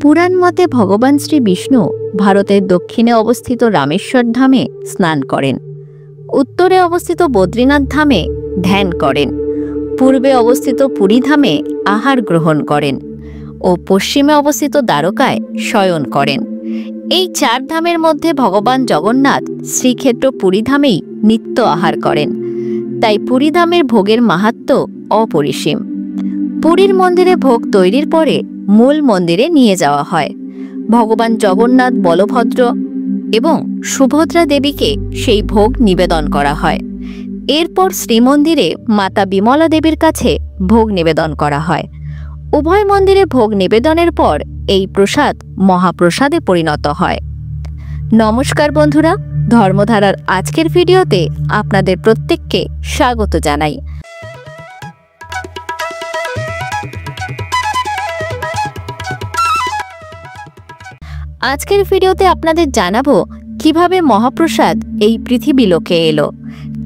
পুরাণ মতে ভগবান শ্রী বিষ্ণু ভারতের দক্ষিণে অবস্থিত রামেশ্বর ধামে স্নান করেন, উত্তরে অবস্থিত বদ্রীনাথ ধামে ধ্যান করেন, পূর্বে অবস্থিত পুরী ধামে আহার গ্রহণ করেন ও পশ্চিমে অবস্থিত দ্বারকায় শয়ন করেন। এই 4 ধামের মধ্যে ভগবান জগন্নাথ শ্রীক্ষেত্র পুরী ধামেই নিত্য আহার করেন, তাই পুরী ধামের ভোগের মাহাত্ম্য অপরিসীম। পুরীর মন্দিরে ভোগ তৈরির পরে মূল মন্দিরে নিয়ে যাওয়া হয়। ভগবান জগন্নাথ, বলভদ্র এবং সুভদ্রা দেবীকে সেই ভোগ নিবেদন করা হয়। এরপর শ্রীমন্দিরে মাতা বিমলা দেবীর কাছে ভোগ নিবেদন করা হয়। উভয় মন্দিরে ভোগ নিবেদনের পর এই প্রসাদ মহাপ্রসাদে পরিণত হয়। নমস্কার বন্ধুরা, ধর্মধারার আজকের ভিডিওতে আপনাদের প্রত্যেককে স্বাগত জানাই। আজকের ভিডিওতে আপনাদের জানাবো কিভাবে মহাপ্রসাদ এই পৃথিবী লোকে এলো,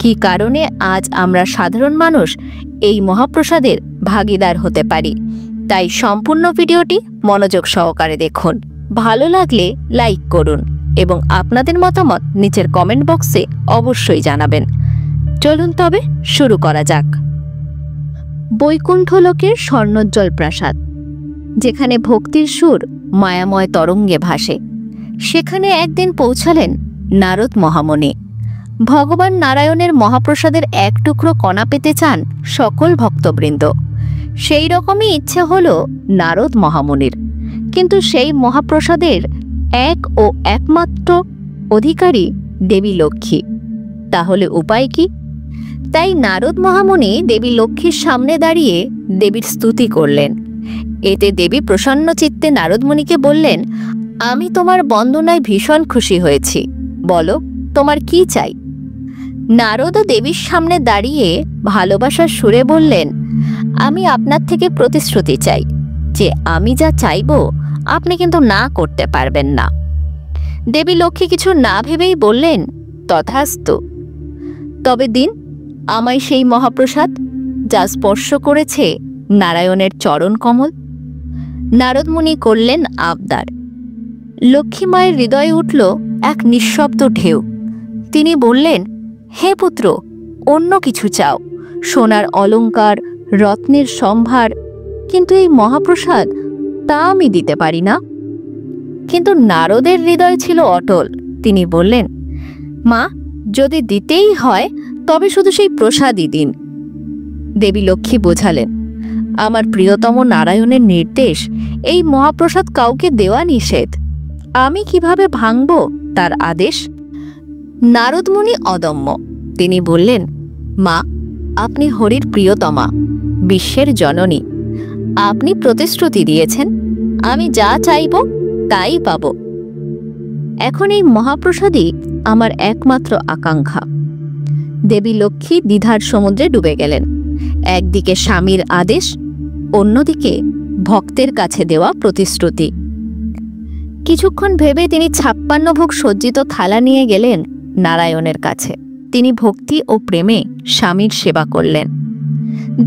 কি কারণে আজ আমরা সাধারণ মানুষ এই মহাপ্রসাদের ভাগীদার হতে পারি। তাই সম্পূর্ণ ভিডিওটি মনোযোগ সহকারে দেখুন। ভালো লাগলে লাইক করুন এবং আপনাদের মতামত নিচের কমেন্ট বক্সে অবশ্যই জানাবেন। চলুন তবে শুরু করা যাক। বৈকুণ্ঠ লোকের স্বর্ণোজ্জ্বল প্রাসাদ, যেখানে ভক্তির সুর মায়াময় তরঙ্গে ভাসে, সেখানে একদিন পৌঁছালেন নারদ মহামুনি। ভগবান নারায়ণের মহাপ্রসাদের এক টুকরো কণা পেতে চান সকল ভক্তবৃন্দ। সেই রকমই ইচ্ছে হল নারদ মহামুনির, কিন্তু সেই মহাপ্রসাদের এক ও একমাত্র অধিকারী দেবী লক্ষ্মী। তাহলে উপায় কি? তাই নারদ মহামুনি দেবী লক্ষ্মীর সামনে দাঁড়িয়ে দেবীর স্তুতি করলেন। এতে দেবী প্রসন্ন চিত্তে নারদ মুনিকে বললেন, আমি তোমার বন্দনায় ভীষণ খুশি হয়েছি, বলো তোমার কি চাই। নারদ দেবীর সামনে দাঁড়িয়ে ভালোবাসার সুরে বললেন, আমি আপনার থেকে প্রতিশ্রুতি চাই যে আমি যা চাইব আপনি কিন্তু না করতে পারবেন না। দেবী লক্ষ্মী কিছু না ভেবেই বললেন, তথাস্তু। তবে দিন আমায় সেই মহাপ্রসাদ যা স্পর্শ করেছে নারায়ণের চরণ কমল। নারদ মুনি করলেন আবদার। লক্ষ্মী মায়ের হৃদয়ে উঠল এক নিঃশব্দ ঢেউ। তিনি বললেন, হে পুত্র, অন্য কিছু চাও, সোনার অলংকার, রত্নের সম্ভার, কিন্তু এই মহাপ্রসাদ তা আমি দিতে পারি না। কিন্তু নারদের হৃদয় ছিল অটল। তিনি বললেন, মা, যদি দিতেই হয় তবে শুধু সেই প্রসাদই দিন। দেবী লক্ষ্মী বোঝালেন, আমার প্রিয়তম নারায়ণের নির্দেশ এই মহাপ্রসাদ কাউকে দেওয়া নিষেধ। আমি কিভাবে ভাঙব তার আদেশ? নারদ মুনি অদম্য। তিনি বললেন, মা, আপনি হরির প্রিয়তমা, বিশ্বের জননী। আপনি প্রতিশ্রুতি দিয়েছেন, আমি যা চাইব তাই পাব। এখন এই মহাপ্রসাদই আমার একমাত্র আকাঙ্ক্ষা। দেবী লক্ষ্মী দ্বিধার সমুদ্রে ডুবে গেলেন। একদিকে স্বামীর আদেশ, অন্যদিকে ভক্তের কাছে দেওয়া প্রতিশ্রুতি। কিছুক্ষণ ভেবে তিনি 56 ভোগ সজ্জিত থালা নিয়ে গেলেন নারায়ণের কাছে। তিনি ভক্তি ও প্রেমে স্বামীর সেবা করলেন।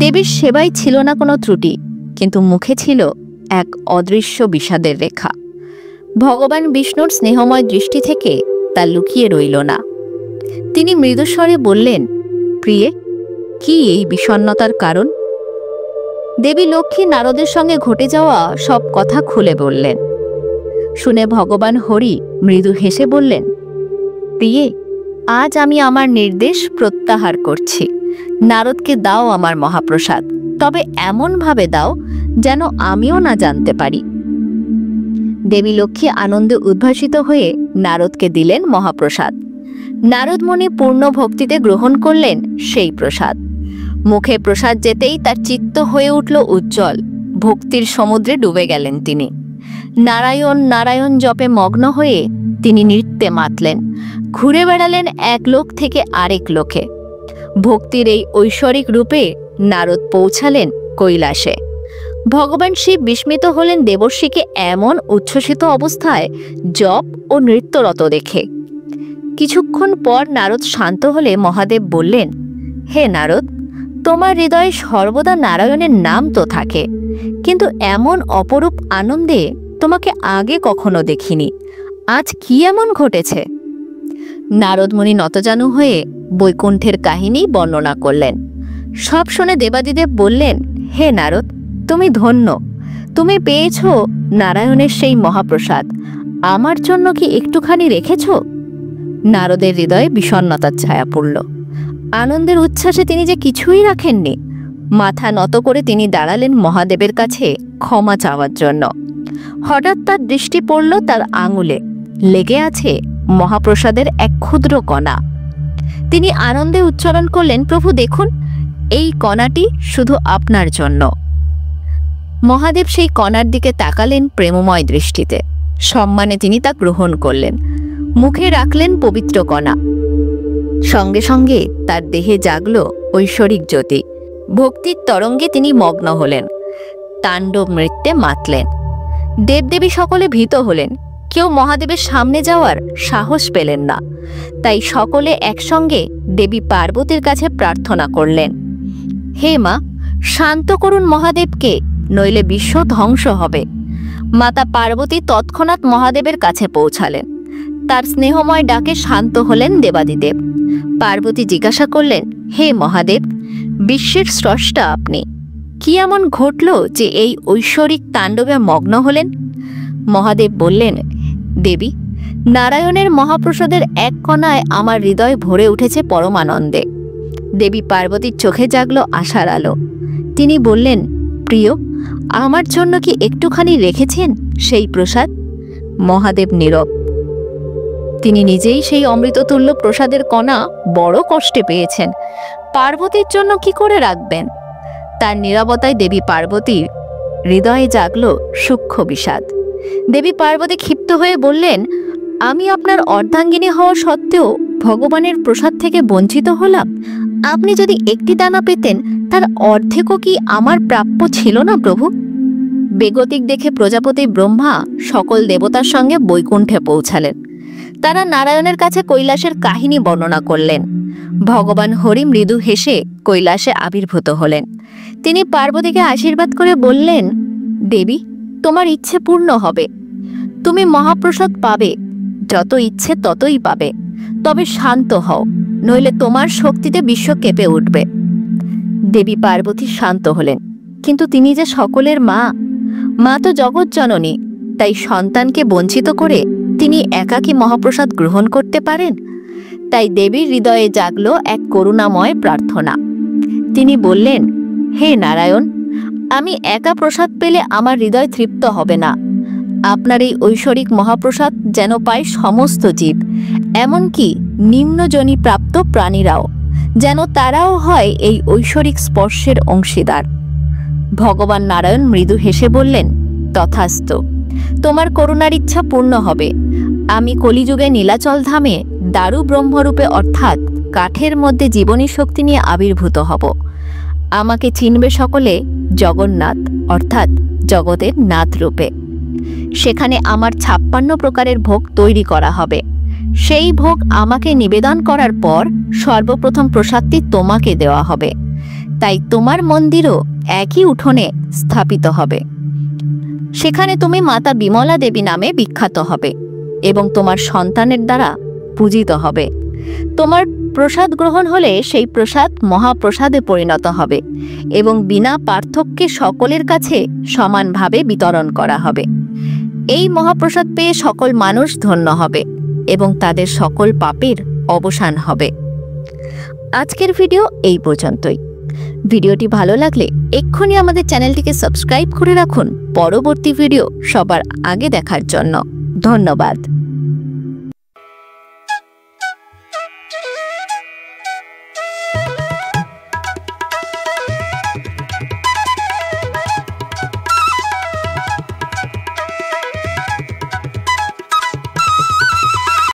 দেবীর সেবায় ছিল না কোনো ত্রুটি, কিন্তু মুখে ছিল এক অদৃশ্য বিষাদের রেখা। ভগবান বিষ্ণুর স্নেহময় দৃষ্টি থেকে তা লুকিয়ে রইল না। তিনি মৃদুস্বরে বললেন, প্রিয়ে, কি এই বিষণ্ণতার কারণ? দেবী লক্ষ্মী নারদের সঙ্গে ঘটে যাওয়া সব কথা খুলে বললেন। শুনে ভগবান হরি মৃদু হেসে বললেন, প্রিয়ে, আজ আমি আমার নির্দেশ প্রত্যাহার করছি। নারদকে দাও আমার মহাপ্রসাদ, তবে এমনভাবে দাও যেন আমিও না জানতে পারি। দেবী লক্ষ্মী আনন্দে উদ্ভাসিত হয়ে নারদকে দিলেন মহাপ্রসাদ। নারদ মুনি পূর্ণ ভক্তিতে গ্রহণ করলেন সেই প্রসাদ। মুখে প্রসাদ যেতেই তার চিত্ত হয়ে উঠল উজ্জ্বল। ভক্তির সমুদ্রে ডুবে গেলেন তিনি। নারায়ণ নারায়ণ জপে মগ্ন হয়ে তিনি নৃত্যে মাতলেন। ঘুরে বেড়ালেন এক লোক থেকে আরেক লোকে। ভক্তির এই ঐশ্বরিক রূপে নারদ পৌঁছালেন কৈলাসে। ভগবান শিব বিস্মিত হলেন দেবর্ষিকে এমন উচ্ছ্বসিত অবস্থায় জপ ও নৃত্যরত দেখে। কিছুক্ষণ পর নারদ শান্ত হলে মহাদেব বললেন, হে নারদ, তোমার হৃদয়ে সর্বদা নারায়ণের নাম তো থাকে, কিন্তু এমন অপরূপ আনন্দে তোমাকে আগে কখনো দেখিনি। আজ কি এমন ঘটেছে? নারদমুনি নতজানু হয়ে বৈকুণ্ঠের কাহিনী বর্ণনা করলেন। সব শুনে দেবাদিদেব বললেন, হে নারদ, তুমি ধন্য। তুমি পেয়েছ নারায়ণের সেই মহাপ্রসাদ। আমার জন্য কি একটুখানি রেখেছ? নারদের হৃদয়ে বিষণ্ণতার ছায়া পড়ল। আনন্দের উচ্ছ্বাসে তিনি যে কিছুই রাখেননি। মাথা নত করে তিনি দাঁড়ালেন মহাদেবের কাছে ক্ষমা চাওয়ার জন্য। হঠাৎ তার দৃষ্টি পড়ল তার আঙুলে লেগে আছে মহাপ্রসাদের এক ক্ষুদ্র কণা। তিনি আনন্দে উচ্চারণ করলেন, প্রভু দেখুন, এই কণাটি শুধু আপনার জন্য। মহাদেব সেই কণার দিকে তাকালেন প্রেমময় দৃষ্টিতে। সম্মানে তিনি তা গ্রহণ করলেন, মুখে রাখলেন পবিত্র কণা। সঙ্গে সঙ্গে তার দেহে জাগল ঐশ্বরিক জ্যোতি। ভক্তির তরঙ্গে তিনি মগ্ন হলেন, তাণ্ডব নৃত্যে মাতলেন। দেবদেবী সকলে ভীত হলেন, কেউ মহাদেবের সামনে যাওয়ার সাহস পেলেন না। তাই সকলে একসঙ্গে দেবী পার্বতীর কাছে প্রার্থনা করলেন, হে মা, শান্ত করুন মহাদেবকে, নইলে বিশ্ব ধ্বংস হবে। মাতা পার্বতী তৎক্ষণাৎ মহাদেবের কাছে পৌঁছালেন। তার স্নেহময় ডাকে শান্ত হলেন দেবাদিদেব। পার্বতী জিজ্ঞাসা করলেন, হে মহাদেব, বিশ্বের স্রষ্টা আপনি, কি এমন ঘটল যে এই ঐশ্বরিক তাণ্ডবে মগ্ন হলেন? মহাদেব বললেন, দেবী, নারায়ণের মহাপ্রসাদের এক কণায় আমার হৃদয় ভরে উঠেছে পরমানন্দে। দেবী পার্বতীর চোখে জাগল আশার আলো। তিনি বললেন, প্রিয়, আমার জন্য কি একটুখানি রেখেছেন সেই প্রসাদ? মহাদেব নীরব। তিনি নিজেই সেই অমৃততুল্য প্রসাদের কণা বড় কষ্টে পেয়েছেন, পার্বতীর জন্য কি করে রাখবেন? তার নীরবতায় দেবী পার্বতীর হৃদয়ে জাগল সূক্ষ্ম বিষাদ। দেবী পার্বতী ক্ষিপ্ত হয়ে বললেন, আমি আপনার অর্ধাঙ্গিনী হওয়া সত্ত্বেও ভগবানের প্রসাদ থেকে বঞ্চিত হলাম। আপনি যদি একটি দানা পেতেন, তার অর্ধেকও কি আমার প্রাপ্য ছিল না প্রভু? বেগতিক দেখে প্রজাপতি ব্রহ্মা সকল দেবতার সঙ্গে বৈকুণ্ঠে পৌঁছালেন। তারা নারায়ণের কাছে কৈলাসের কাহিনী বর্ণনা করলেন। ভগবান হরি মৃদু হেসে কৈলাসে আবির্ভূত হলেন। তিনি পার্বতীকে আশীর্বাদ করে বললেন, দেবী, তোমার ইচ্ছে পূর্ণ হবে। তুমি মহাপ্রসাদ পাবে, যত ইচ্ছে ততই পাবে। তবে শান্ত হও, নইলে তোমার শক্তিতে বিশ্ব কেঁপে উঠবে। দেবী পার্বতী শান্ত হলেন, কিন্তু তিনি যে সকলের মা, মা তো জগৎ জননী। তাই সন্তানকে বঞ্চিত করে তিনি একাকী মহাপ্রসাদ গ্রহণ করতে পারেন? তাই দেবীর হৃদয়ে জাগল এক করুণাময় প্রার্থনা। তিনি বললেন, হে নারায়ণ, আমি একা প্রসাদ পেলে আমার হৃদয় তৃপ্ত হবে না। আপনার এই ঐশ্বরিক মহাপ্রসাদ যেন পায় সমস্ত জীব, এমনকি নিম্নজনী প্রাপ্ত প্রাণীরাও, যেন তারাও হয় এই ঐশ্বরিক স্পর্শের অংশীদার। ভগবান নারায়ণ মৃদু হেসে বললেন, তথাস্তু, তোমার করুণার ইচ্ছা পূর্ণ হবে। আমি কলিযুগে নীলাচল ধামে দারু ব্রহ্মরূপে অর্থাৎ কাঠের মধ্যে জীবনী শক্তি নিয়ে আবির্ভূত হব। আমাকে চিনবে সকলে জগন্নাথ অর্থাৎ জগতের নাথ রূপে। সেখানে আমার 56 প্রকারের ভোগ তৈরি করা হবে। সেই ভোগ আমাকে নিবেদন করার পর সর্বপ্রথম প্রসাদটি তোমাকে দেওয়া হবে। তাই তোমার মন্দিরও একই উঠোনে স্থাপিত হবে। সেখানে তুমি মাতা বিমলা দেবী নামে বিখ্যাত হবে এবং তোমার সন্তানের দ্বারা পূজিত হবে। তোমার প্রসাদ গ্রহণ হলে সেই প্রসাদ মহাপ্রসাদে পরিণত হবে এবং বিনা পার্থক্যে সকলের কাছে সমানভাবে বিতরণ করা হবে। এই মহাপ্রসাদ পেয়ে সকল মানুষ ধন্য হবে এবং তাদের সকল পাপের অবসান হবে। আজকের ভিডিও এই পর্যন্তই। ভিডিওটি ভালো লাগলে এক্ষুনি আমাদের চ্যানেলটিকে সাবস্ক্রাইব করে রাখুন পরবর্তী ভিডিও সবার আগে দেখার জন্য। ধন্যবাদ।